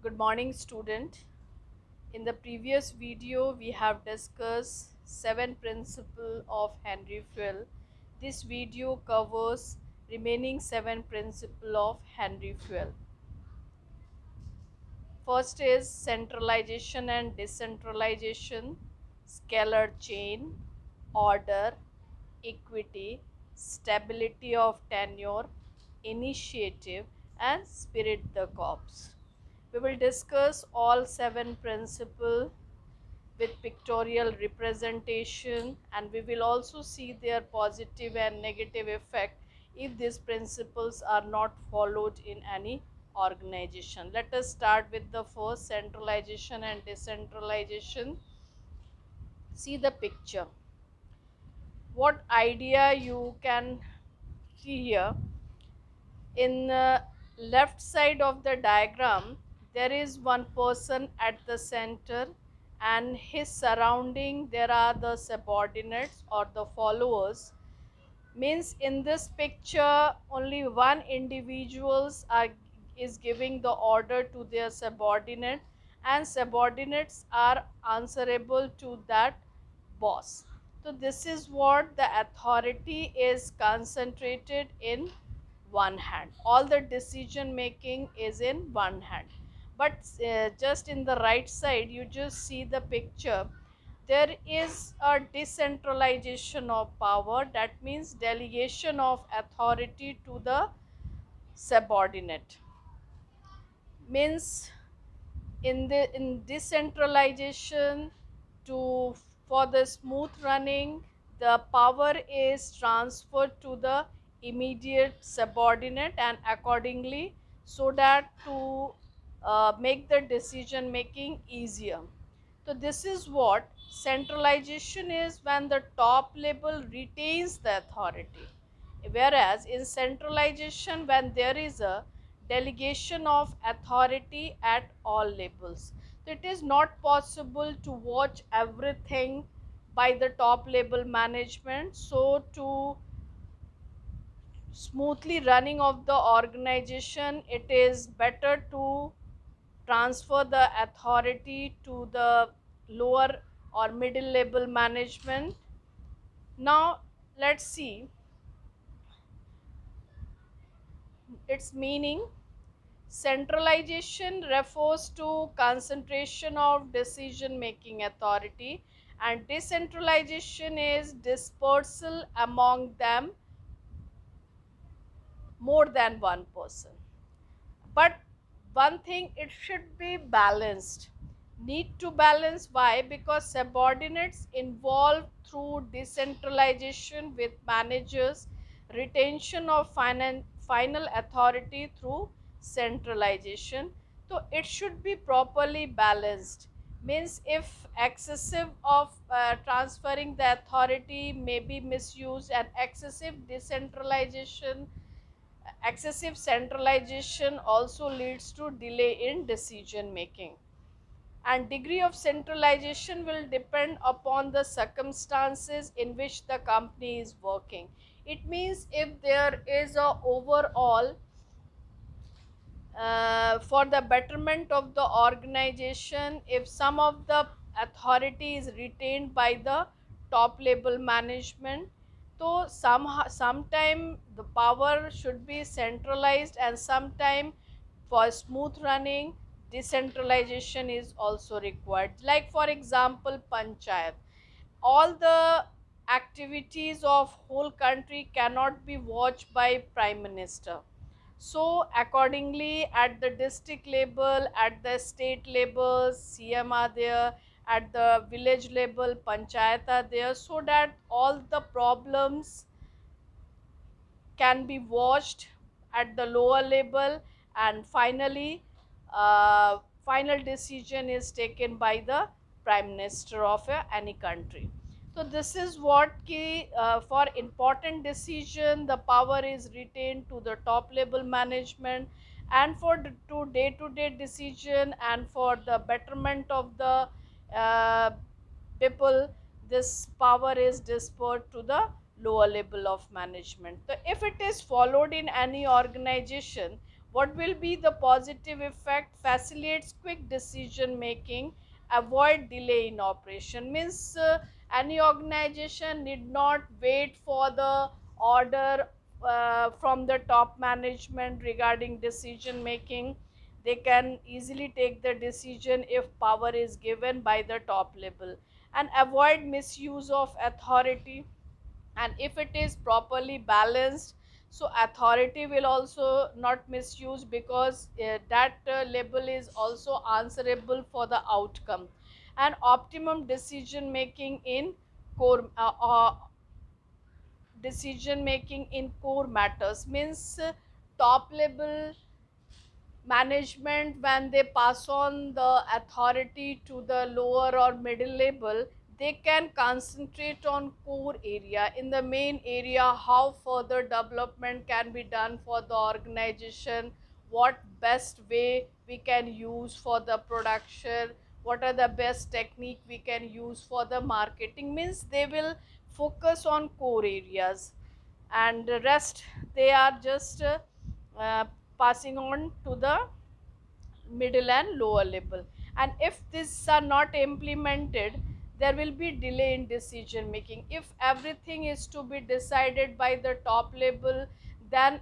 Good morning, student. In the previous video, we have discussed 7 principles of Henry Fayol. This video covers remaining 7 principles of Henry Fayol. First is centralization and decentralization, scalar chain, order, equity, stability of tenure, initiative, and spirit the corps. We will discuss all 7 principles with pictorial representation, and we will also see their positive and negative effect if these principles are not followed in any organization. Let us start with the first, centralization and decentralization. See the picture. What idea you can see here? In the left side of the diagram, there is one person at the center, and his surrounding there are the subordinates or the followers. Means in this picture only one individuals is giving the order to their subordinate, and subordinates are answerable to that boss. So this is what the authority is concentrated in one hand. All the decision making is in one hand. But just in the right side, you just see the picture. There is a decentralization of power, that means delegation of authority to the subordinate. Means in decentralization, to for the smooth running, the power is transferred to the immediate subordinate, and accordingly, so that to make the decision making easier. So this is what centralization is, when the top level retains the authority, whereas in centralization, when there is a delegation of authority at all levels. So it is not possible to watch everything by the top level management. So to smoothly running of the organization, it is better to transfer the authority to the lower or middle level management. Now let's see its meaning. Centralization refers to concentration of decision making authority, and decentralization is dispersal among them, more than one person. But one thing, it should be balanced. Need to balance. Why? Because subordinates involved through decentralization with managers, retention of final authority through centralization. So it should be properly balanced. Means if excessive of transferring the authority may be misused, and excessive centralization also leads to delay in decision making. And degree of centralization will depend upon the circumstances in which the company is working. It means if there is a overall for the betterment of the organization, if some of the authority is retained by the top level management, so sometime the power should be centralized, and sometime for smooth running decentralization is also required. Like for example, panchayat, all the activities of whole country cannot be watched by prime minister. So accordingly, at the district level, at the state level, CM are there, at the village level, panchayat are there, so that all the problems can be watched at the lower level, and finally final decision is taken by the prime minister of any country. So this is what for important decision the power is retained to the top level management, and for to day decision and for the betterment of the uh, people, this power is dispersed to the lower level of management. So if it is followed in any organization, What will be the positive effect? Facilitates quick decision making, avoid delay in operation. Means any organization need not wait for the order from the top management regarding decision making. They can easily take the decision if power is given by the top level. And avoid misuse of authority, and if it is properly balanced, so authority will also not misuse, because that label is also answerable for the outcome. And optimum decision making in core decision making in core matters. Means top level management, when they pass on the authority to the lower or middle level, they can concentrate on core area, in the main area, how further development can be done for the organization, what best way we can use for the production, what are the best technique we can use for the marketing. Means they will focus on core areas, and the rest they are just uh, passing on to the middle and lower level. And if these are not implemented, there will be delay in decision making. If everything is to be decided by the top level, then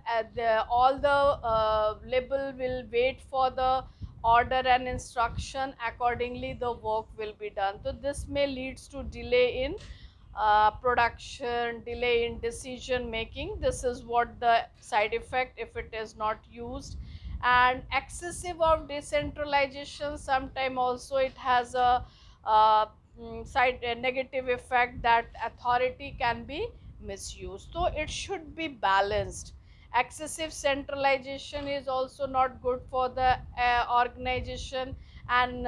all the level will wait for the order and instruction, accordingly the work will be done. So this may leads to delay in production, delay in decision making. This is what the side effect if it is not used. And excessive of decentralization, sometime also it has a a negative effect, that authority can be misused. So it should be balanced. Excessive centralization is also not good for the organization, and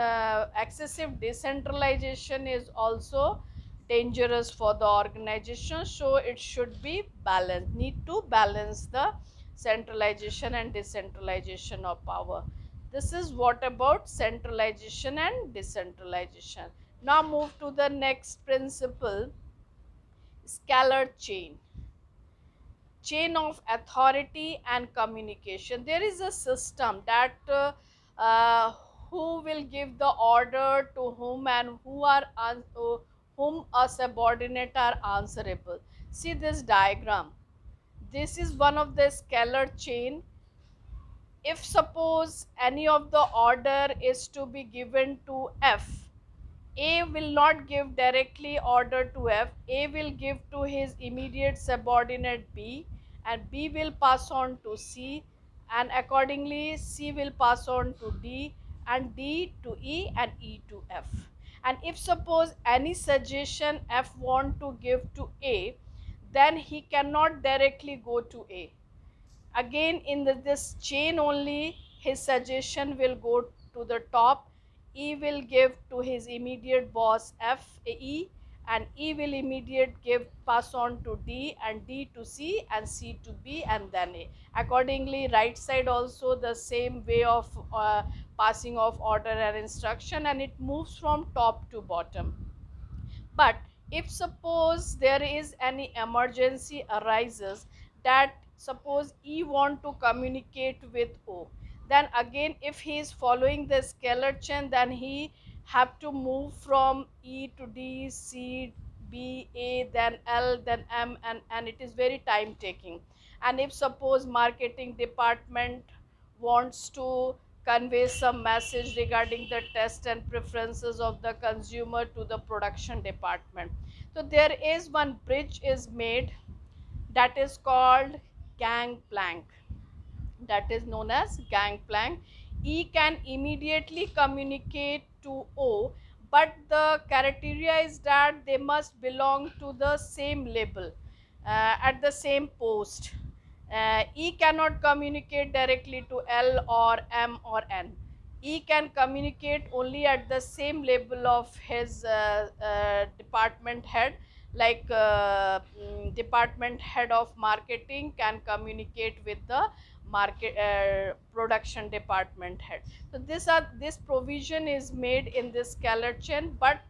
excessive decentralization is also dangerous for the organization. So it should be balanced, need to balance the centralization and decentralization of power. This is what about centralization and decentralization. Now move to the next principle, scalar chain of authority and communication. There is a system that who will give the order to whom, and whom a subordinate are answerable. See this diagram. This is one of the scalar chain. If suppose any of the order is to be given to F, A will not give directly order to F. A will give to his immediate subordinate B, and B will pass on to C, and accordingly C will pass on to D, and D to E, and E to F. And if suppose any suggestion F want to give to A, then he cannot directly go to A. Again in this chain only, his suggestion will go to the top. E will give to his immediate boss F, E, and E will immediate give pass on to D, and D to C, and C to B, and then A. Accordingly right side also the same way of passing of order and instruction, and it moves from top to bottom. But if suppose there is any emergency arises, that suppose E want to communicate with O, then again if he is following the scalar chain, then he have to move from E to D, C, B, A, then L, then M, and it is very time taking. And if suppose marketing department wants to convey some message regarding the taste and preferences of the consumer to the production department, so there is one bridge is made, that is called gangplank, that is known as gangplank. E can immediately communicate to O, but the criteria is that they must belong to the same label at the same post. E cannot communicate directly to L or M or N. E can communicate only at the same level of his department head, like department head of marketing can communicate with the market production department head. So this provision is made in this scalar chain, but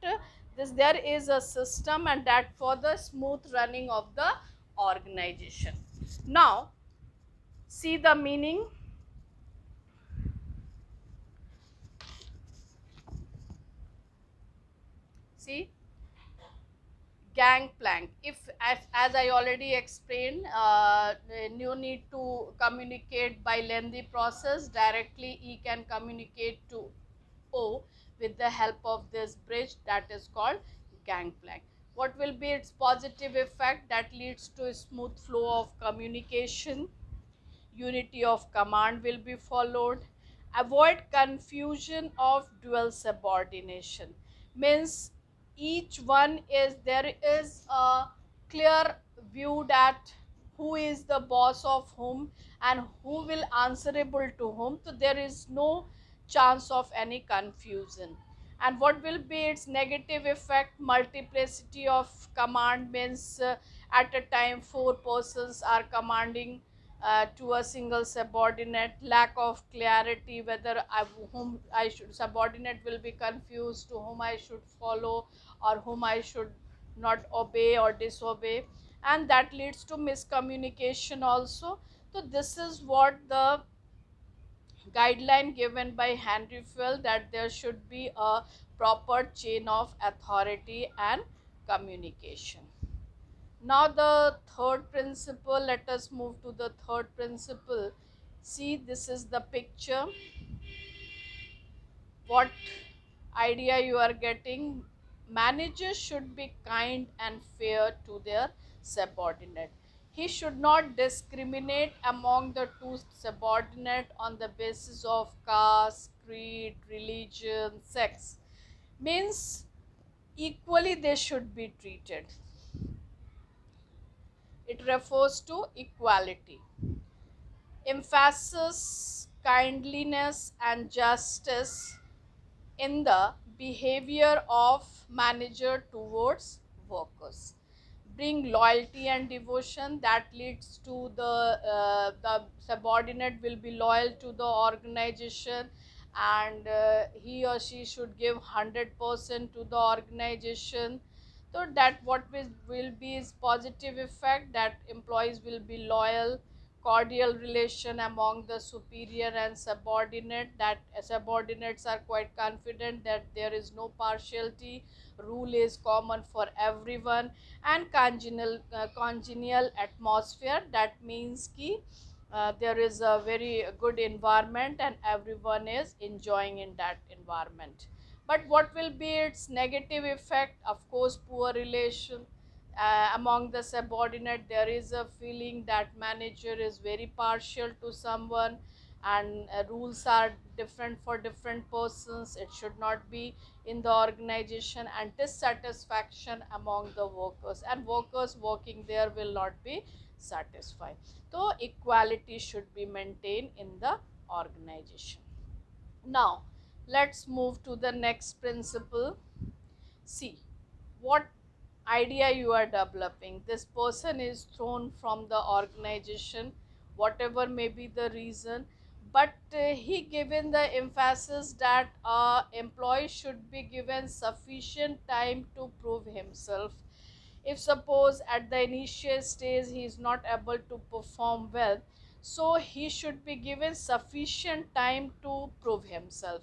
there is a system, and that for the smooth running of the organization. Now see the meaning. See, gangplank. If as I already explained, you need to communicate by lengthy process. Directly E can communicate to O with the help of this bridge, that is called gangplank. What will be its positive effect? That leads to a smooth flow of communication. Unity of command will be followed. Avoid confusion of dual subordination. Means each one is, there is a clear view that who is the boss of whom and who will answerable to whom, so there is no chance of any confusion. And what will be its negative effect? Multiplicity of command. Means at a time four persons are commanding to a single subordinate. Lack of clarity, whether whom I should, subordinate will be confused to whom I should follow or whom I should not obey or disobey, and that leads to miscommunication also. So this is what the guideline given by Henry Fell, that there should be a proper chain of authority and communication. Now the third principle, let us move to the third principle. See, this is the picture. What idea you are getting? Managers should be kind and fair to their subordinate. He should not discriminate among the two subordinate on the basis of caste, creed, religion, sex. Means equally they should be treated. It refers to equality. Emphasis kindliness and justice in the behavior of manager towards workers. Bring loyalty and devotion, that leads to the subordinate will be loyal to the organization, and he or she should give 100% to the organization. So that what will be is positive effect, that employees will be loyal. Cordial relation among the superior and subordinate, that subordinates are quite confident that there is no partiality, rule is common for everyone. And congenial atmosphere, that means ki there is a very good environment and everyone is enjoying in that environment. But what will be its negative effect? Of course, poor relation among the subordinate. There is a feeling that manager is very partial to someone, and rules are different for different persons. It should not be in the organization. And dissatisfaction among the workers, and workers working there will not be satisfied. So equality should be maintained in the organization. Now let's move to the next principle. See what idea you are developing. This person is thrown from the organization, whatever may be the reason, but he given the emphasis that employee should be given sufficient time to prove himself. If suppose at the initial stage he is not able to perform well, so he should be given sufficient time to prove himself.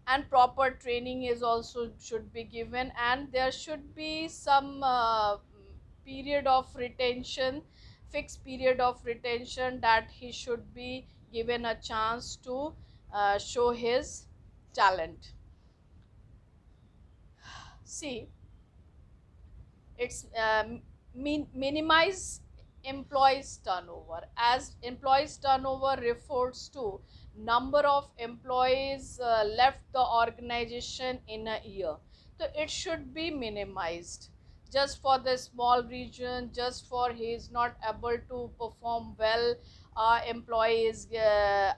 And proper training is also should be given, and there should be some period of retention, fixed period of retention, that he should be given a chance to show his talent. See, it's minimize employees turnover, as employees turnover refers to number of employees left the organization in a year. So it should be minimized. Just for the small region, just for he is not able to perform well, employee is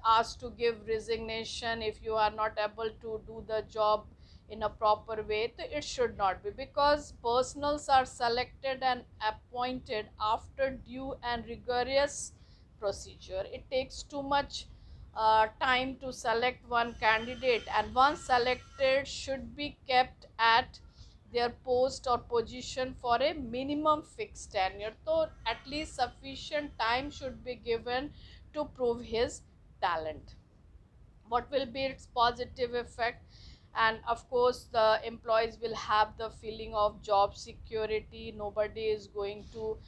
asked to give resignation if you are not able to do the job in a proper way. So it should not be, because personals are selected and appointed after due and rigorous procedure. It takes too much time to select one candidate, and once selected should be kept at their post or position for a minimum fixed tenure. So at least sufficient time should be given to prove his talent. What will be its positive effect? And of course the employees will have the feeling of job security. Nobody is going to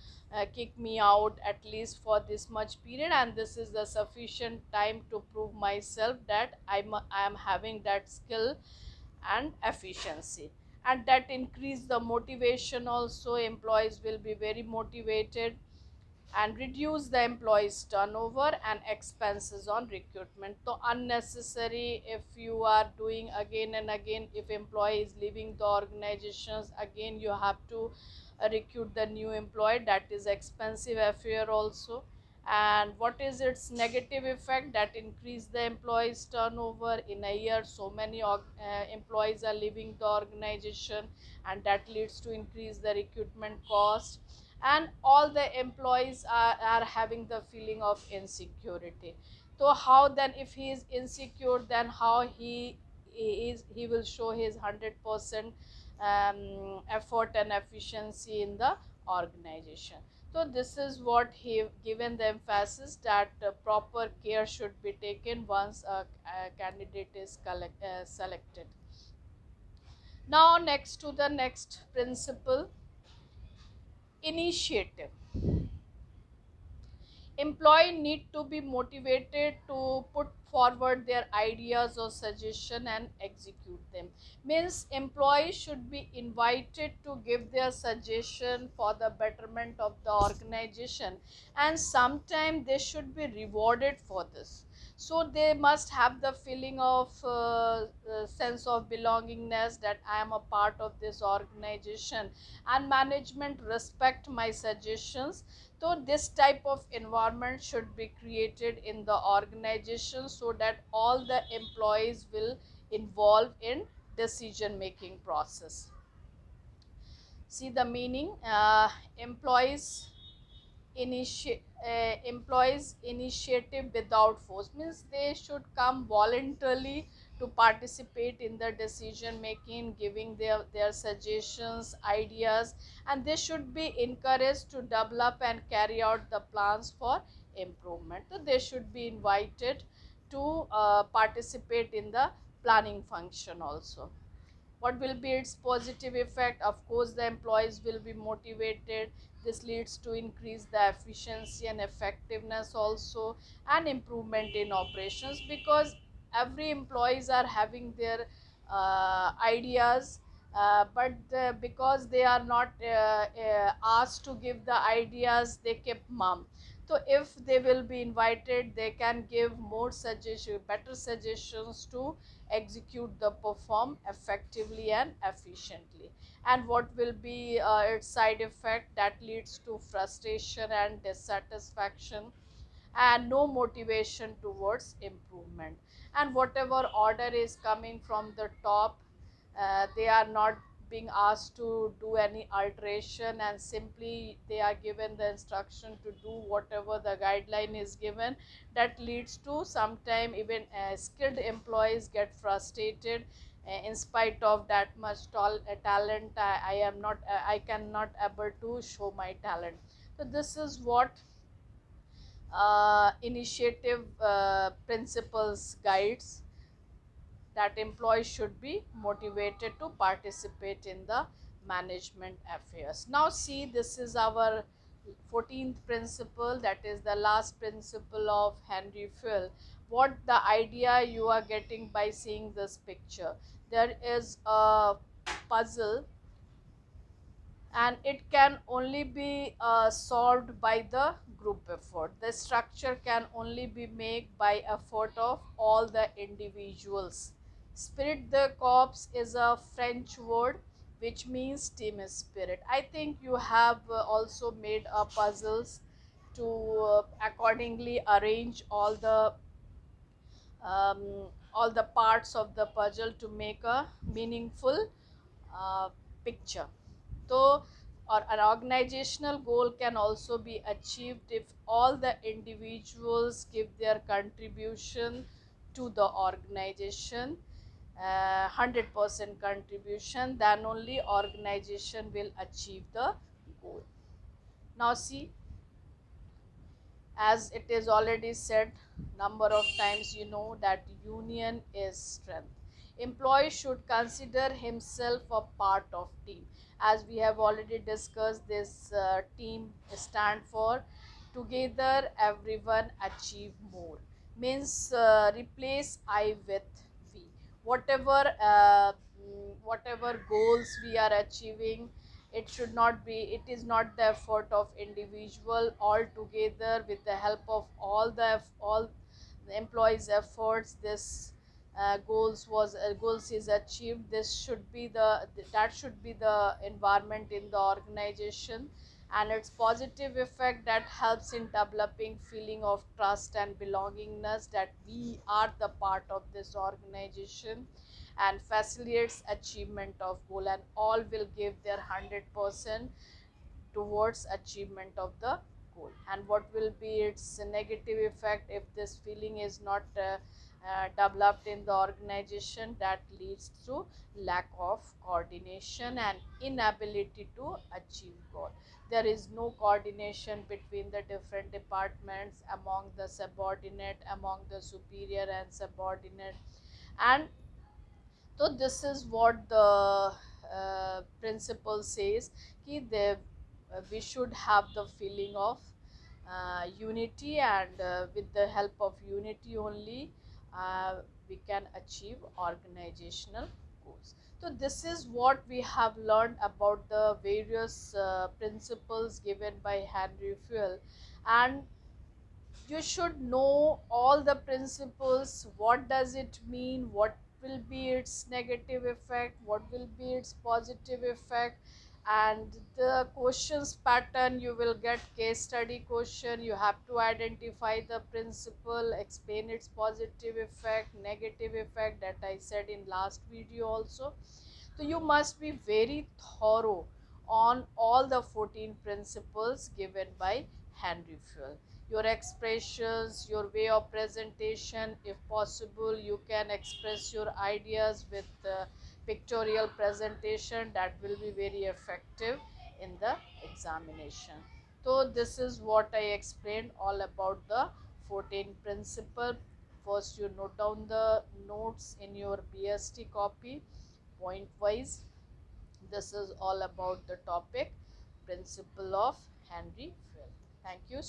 kick me out at least for this much period, and this is the sufficient time to prove myself that I am having that skill and efficiency. And that increase the motivation also. Employees will be very motivated, and reduce the employees turnover and expenses on recruitment. So unnecessary, if you are doing again and again, if employee is leaving the organizations, again you have to recruit the new employee. That is expensive affair also. And what is its negative effect? That increase the employees turnover. In a year, so many employees are leaving the organization, and that leads to increase the recruitment cost. And all the employees are having the feeling of insecurity. So how then, if he is insecure, then how he will show his 100% effort and efficiency in the organization. So this is what he given the emphasis, that proper care should be taken once a candidate is selected. Now next to the next principle, initiative. Employee need to be motivated to put forward their ideas or suggestion and execute them. Means employees should be invited to give their suggestion for the betterment of the organization, and sometimes they should be rewarded for this. So they must have the feeling of sense of belongingness, that I am a part of this organization, and management respect my suggestions. So this type of environment should be created in the organization, so that all the employees will involve in decision making process. See the meaning, employees initiative without force, means they should come voluntarily to participate in the decision making, giving their suggestions, ideas, and they should be encouraged to develop and carry out the plans for improvement. So they should be invited to participate in the planning function also. What will be its positive effect? Of course the employees will be motivated. This leads to increase the efficiency and effectiveness also, and improvement in operations, because every employees are having their ideas, but because they are not asked to give the ideas, they kept mum. So if they will be invited, they can give more suggestions, better suggestions to execute the perform effectively and efficiently. And what will be its side effect? That leads to frustration and dissatisfaction, and no motivation towards improvement. And whatever order is coming from the top, they are not being asked to do any alteration, and simply they are given the instruction to do whatever the guideline is given. That leads to sometime even skilled employees get frustrated. In spite of that much talent, I am not I cannot able to show my talent. So this is what initiative principles guides, that employees should be motivated to participate in the management affairs. Now see, this is our 14th principle, that is the last principle of Henry Phil. What the idea you are getting by seeing this picture? There is a puzzle, and it can only be solved by the group effort. The structure can only be made by effort of all the individuals. Spirit de corps is a French word which means team spirit. I think you have also made puzzles to accordingly arrange um, all the parts of the puzzle to make a meaningful uh, picture. So, or an organizational goal can also be achieved if all the individuals give their contribution to the organization, 100% contribution, then only organization will achieve the goal. Now see, as it is already said number of times, you know that union is strength. Employee should consider himself a part of team. As we have already discussed, this team stand for together everyone achieve more, means replace I with we. Whatever whatever goals we are achieving, it should not be, it is not the effort of individual. All together, with the help of all the employees efforts, this goals is achieved. This should be the, that should be the environment in the organization, and its positive effect that helps in developing feeling of trust and belongingness, that we are the part of this organization, and facilitates achievement of goal, and all will give their 100% towards achievement of the goal. And what will be its negative effect if this feeling is not developed in the organization? That leads to lack of coordination and inability to achieve goal. There is no coordination between the different departments, among the subordinate, among the superior and subordinate. And so this is what the principle says, कि we should have the feeling of unity, and with the help of unity only we can achieve organizational goals. So this is what we have learned about the various principles given by Henry Fayol. And you should know all the principles. What does it mean? What will be its negative effect? What will be its positive effect? And the questions pattern, you will get case study question. You have to identify the principle, explain its positive effect, negative effect, that I said in last video also. So you must be very thorough on all the 14 principles given by Henry Fayol. Your expressions, your way of presentation, if possible, you can express your ideas with pictorial presentation. That will be very effective in the examination. So this is what I explained all about the 14 principle. First, you note down the notes in your BST copy point wise. This is all about the topic principle of Henry Fayol. Thank you.